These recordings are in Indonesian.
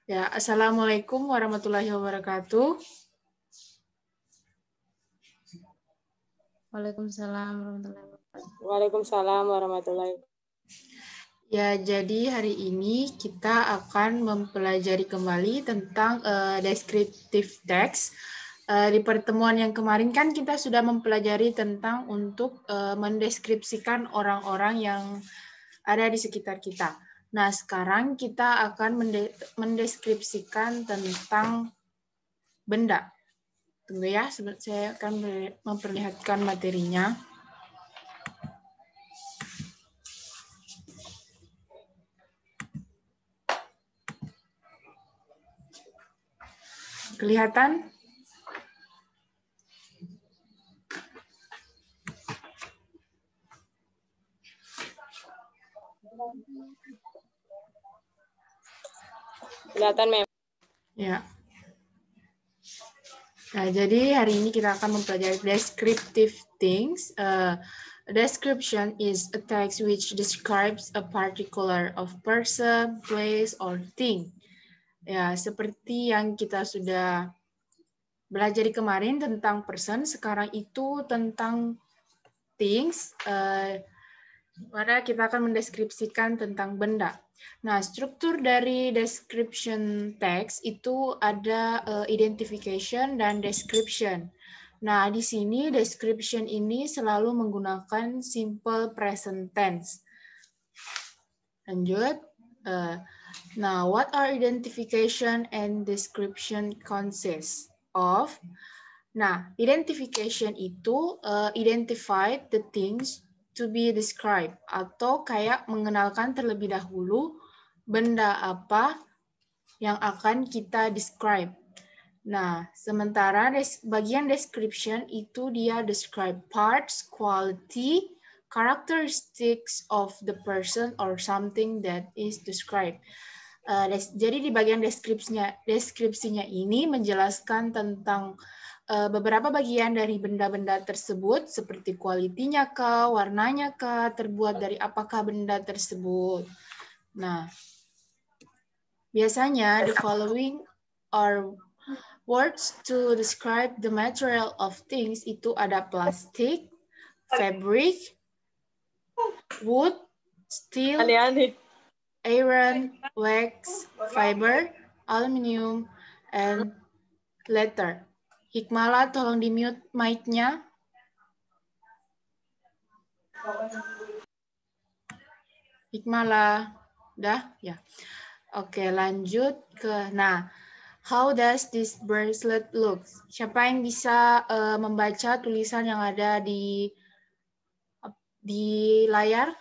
Ya, Assalamualaikum warahmatullahi wabarakatuh. Waalaikumsalam warahmatullahi wabarakatuh. Waalaikumsalam warahmatullahi wabarakatuh. Ya, jadi hari ini kita akan mempelajari kembali tentang descriptive text. Di pertemuan yang kemarin kan kita sudah mempelajari tentang untuk mendeskripsikan orang-orang yang ada di sekitar kita. Nah, sekarang kita akan mendeskripsikan tentang benda. Tunggu ya, saya akan memperlihatkan materinya. Kelihatan? Kelihatan, Mem. Ya. Nah, jadi hari ini kita akan mempelajari descriptive things. A description is a text which describes a particular of person, place, or thing. Ya, seperti yang kita sudah belajar kemarin tentang person, sekarang itu tentang things. Mana kita akan mendeskripsikan tentang benda. Nah, struktur dari description text itu ada identification dan description. Nah, di sini description ini selalu menggunakan simple present tense. Lanjut. Now, what are identification and description consist of? Nah, identification itu identify the things to be described, atau kayak mengenalkan terlebih dahulu benda apa yang akan kita describe. Nah, sementara bagian description itu dia describe parts, quality, characteristics of the person or something that is described. Jadi di bagian deskripsinya ini menjelaskan tentang beberapa bagian dari benda-benda tersebut, seperti kualitinya kah, warnanya kah, terbuat dari apakah benda tersebut. Nah, biasanya the following are words to describe the material of things. Itu ada plastik, fabric, wood, steel, iron, wax, fiber, aluminium, and leather. Hikmalah, tolong di-mute mic-nya. Hikmalah, dah? Ya. Oke, lanjut ke, nah, how does this bracelet look? Siapa yang bisa membaca tulisan yang ada di layar?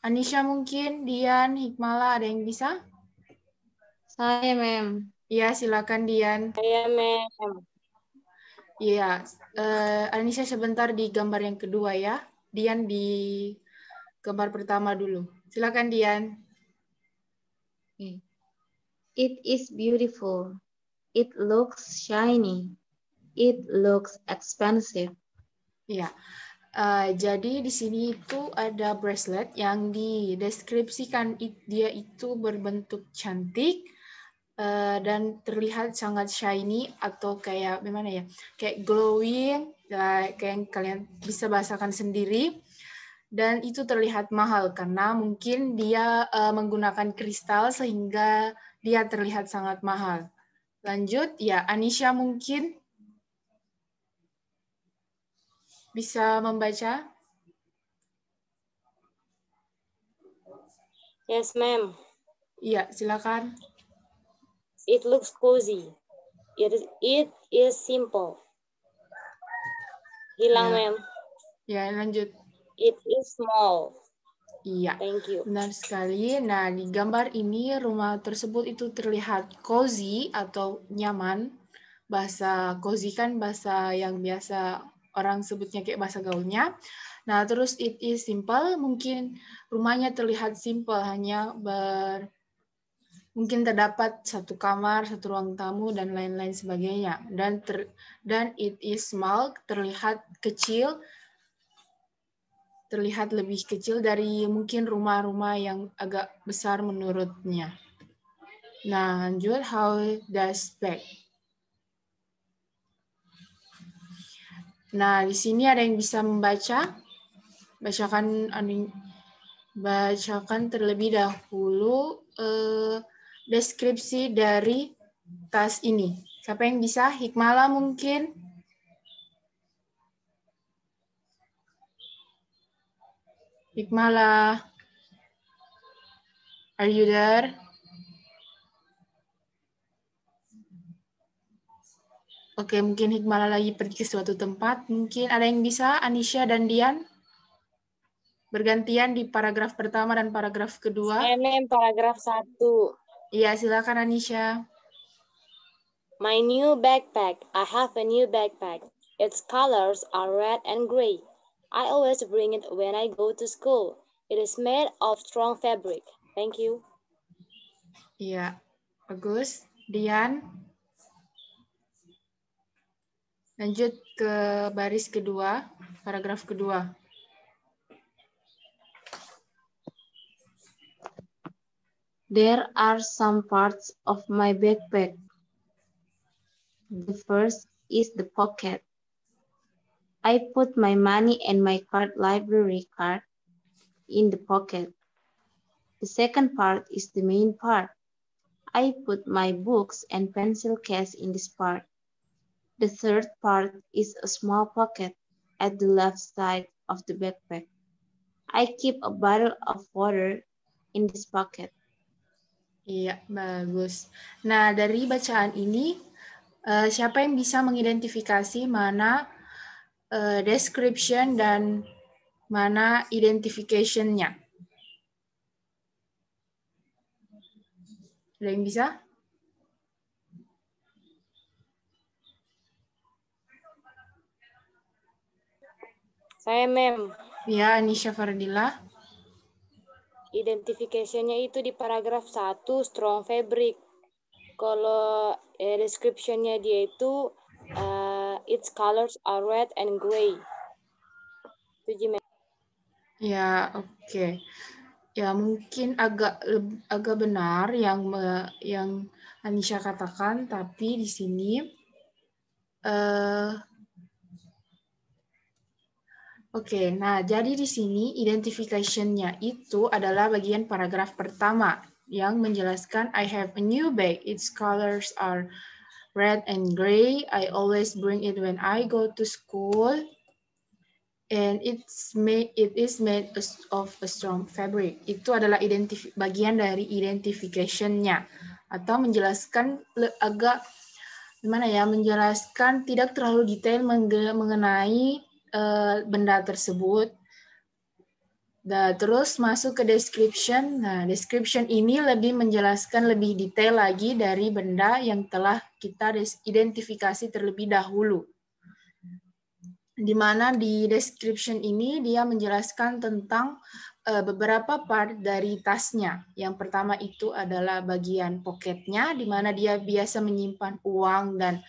Anisha mungkin, Dian, Hikmalah, ada yang bisa? Saya, Mem. Iya, silakan Dian. Saya, Mem. Iya, Anisha sebentar di gambar yang kedua ya. Dian di gambar pertama dulu. Silakan Dian. It is beautiful. It looks shiny. It looks expensive. Iya. Jadi di sini itu ada bracelet yang dideskripsikan dia itu berbentuk cantik dan terlihat sangat shiny atau kayak gimana ya, kayak glowing, kayak yang kalian bisa bahasakan sendiri. Dan itu terlihat mahal karena mungkin dia menggunakan kristal sehingga dia terlihat sangat mahal. Lanjut, ya Anisha mungkin bisa membaca. Yes, ma'am. Iya, silakan. It looks cozy. It is simple. Hilang, ma'am. Ya, lanjut. It is small. Iya, Thank you. benar sekali. Nah, di gambar ini rumah tersebut itu terlihat cozy atau nyaman. Bahasa cozy kan bahasa yang biasa orang sebutnya kayak bahasa gaulnya. Nah, terus it is simple, mungkin rumahnya terlihat simple, hanya mungkin terdapat satu kamar, satu ruang tamu, dan lain-lain sebagainya. Dan it is small, terlihat kecil. terlihat lebih kecil dari mungkin rumah-rumah yang agak besar menurutnya. Nah, lanjut, how does bag? Nah, di sini ada yang bisa membaca? Bacakan terlebih dahulu deskripsi dari tas ini. Siapa yang bisa? Hikmala mungkin? Hikmala, are you there? Oke, mungkin Hikmala lagi pergi ke suatu tempat. Mungkin ada yang bisa, Anisha dan Dian? Bergantian di paragraf pertama dan paragraf kedua. Saya, Mem, paragraf 1. Iya, silakan Anisha. My new backpack. I have a new backpack. Its colors are red and gray. I always bring it when I go to school. It is made of strong fabric. Thank you. Iya, bagus. Dian? Lanjut ke baris kedua, paragraf kedua. There are some parts of my backpack. The first is the pocket. I put my money and my library card in the pocket. The second part is the main part. I put my books and pencil case in this part. The third part is a small pocket at the left side of the backpack. I keep a bottle of water in this pocket. Iya, bagus. Nah, dari bacaan ini, siapa yang bisa mengidentifikasi mana description dan mana identification-nya? Ada yang bisa? Saya, Mem. Ya, Anisha Fardila. Identification-nya itu di paragraf 1, strong fabric. Kalau description-nya dia itu its colors are red and gray. Itu, Mem. Ya, oke. Ya, mungkin agak benar yang Anisha katakan, tapi di sini Oke, nah jadi di sini identification-nya itu adalah bagian paragraf pertama yang menjelaskan I have a new bag. Its colors are red and gray. I always bring it when I go to school. And it is made of a strong fabric. Itu adalah bagian dari identification-nya atau menjelaskan agak gimana ya, menjelaskan tidak terlalu detail mengenai benda tersebut. Nah, terus masuk ke description. Nah, description ini lebih menjelaskan lebih detail lagi dari benda yang telah kita identifikasi terlebih dahulu. Di mana di description ini dia menjelaskan tentang beberapa part dari tasnya. Yang pertama itu adalah bagian pocketnya, di mana dia biasa menyimpan uang dan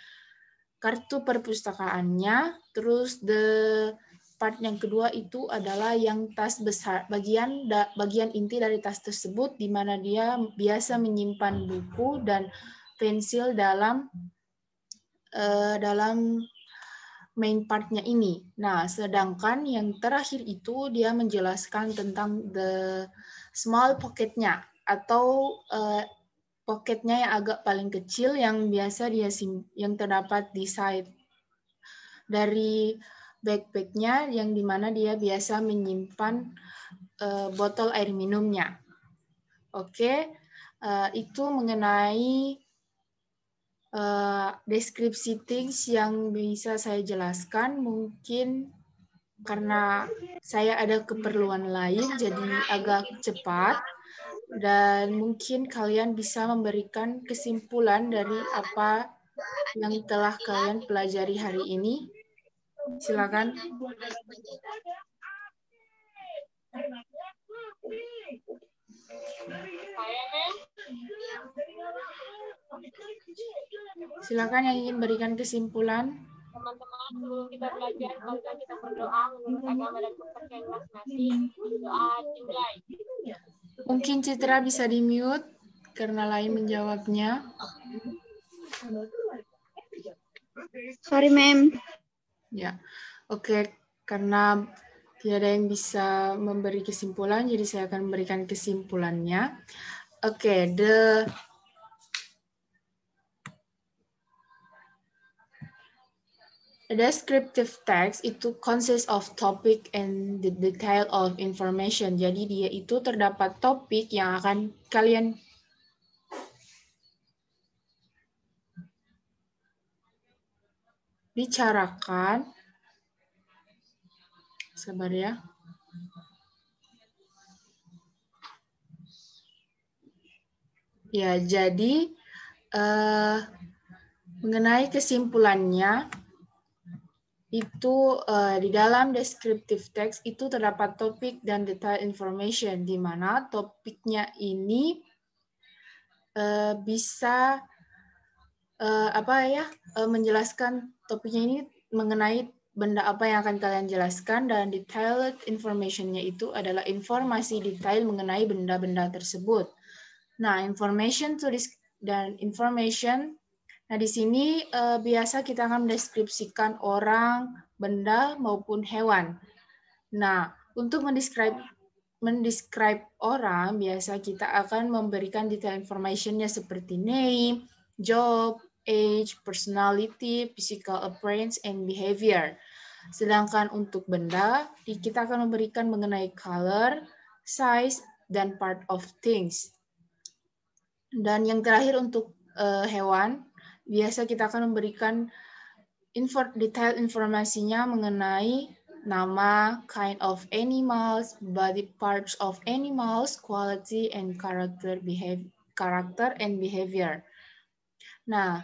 kartu perpustakaannya. Terus part yang kedua itu adalah yang tas besar, bagian inti dari tas tersebut, di mana dia biasa menyimpan buku dan pensil dalam main partnya ini. Nah, sedangkan yang terakhir itu dia menjelaskan tentang the small pocketnya atau pocketnya yang agak paling kecil yang biasa yang terdapat di side dari backpacknya, yang dimana dia biasa menyimpan botol air minumnya. Oke, itu mengenai deskripsi things yang bisa saya jelaskan. Mungkin karena saya ada keperluan lain, jadi agak cepat. Dan mungkin kalian bisa memberikan kesimpulan dari apa yang telah kalian pelajari hari ini. Silakan. Silakan yang ingin berikan kesimpulan. Teman-teman, sebelum kita belajar, kalau kita Doa menurut agama dan kepercayaan masing-masing. Doa dimulai. Mungkin Citra bisa di-mute karena lain menjawabnya. Sorry, ma'am. Ya, oke. Karena tidak ada yang bisa memberi kesimpulan, jadi saya akan memberikan kesimpulannya. Oke, the descriptive text itu consists of topic and the detail of information. Jadi dia itu terdapat topik yang akan kalian bicarakan. Sabar ya. Ya, jadi mengenai kesimpulannya, itu di dalam descriptive text itu terdapat topik dan detail information, di mana topiknya ini bisa menjelaskan topiknya ini mengenai benda apa yang akan kalian jelaskan, dan detailed information-nya itu adalah informasi detail mengenai benda-benda tersebut. Nah, information dan information. Nah, di sini biasa kita akan mendeskripsikan orang, benda, maupun hewan. Nah, untuk mendescribe orang, biasa kita akan memberikan detail information-nya seperti name, job, age, personality, physical appearance, and behavior. Sedangkan untuk benda, kita akan memberikan mengenai color, size, dan part of things. Dan yang terakhir untuk hewan, biasa kita akan memberikan detail informasinya mengenai nama, kind of animals, body parts of animals, quality, and character and behavior. Nah,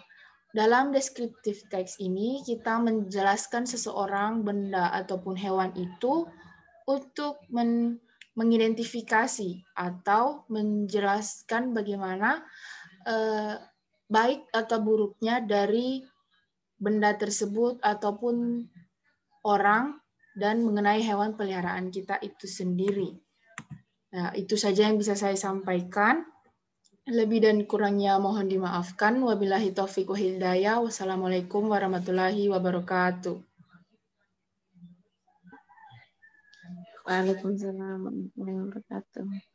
dalam descriptive text ini kita menjelaskan seseorang, benda, ataupun hewan itu untuk mengidentifikasi atau menjelaskan bagaimana baik atau buruknya dari benda tersebut ataupun orang, dan mengenai hewan peliharaan kita itu sendiri. Nah, itu saja yang bisa saya sampaikan. Lebih dan kurangnya mohon dimaafkan. Wabillahi taufiq wa hidayah. Wassalamualaikum warahmatullahi wabarakatuh. Waalaikumsalam warahmatullahi wabarakatuh.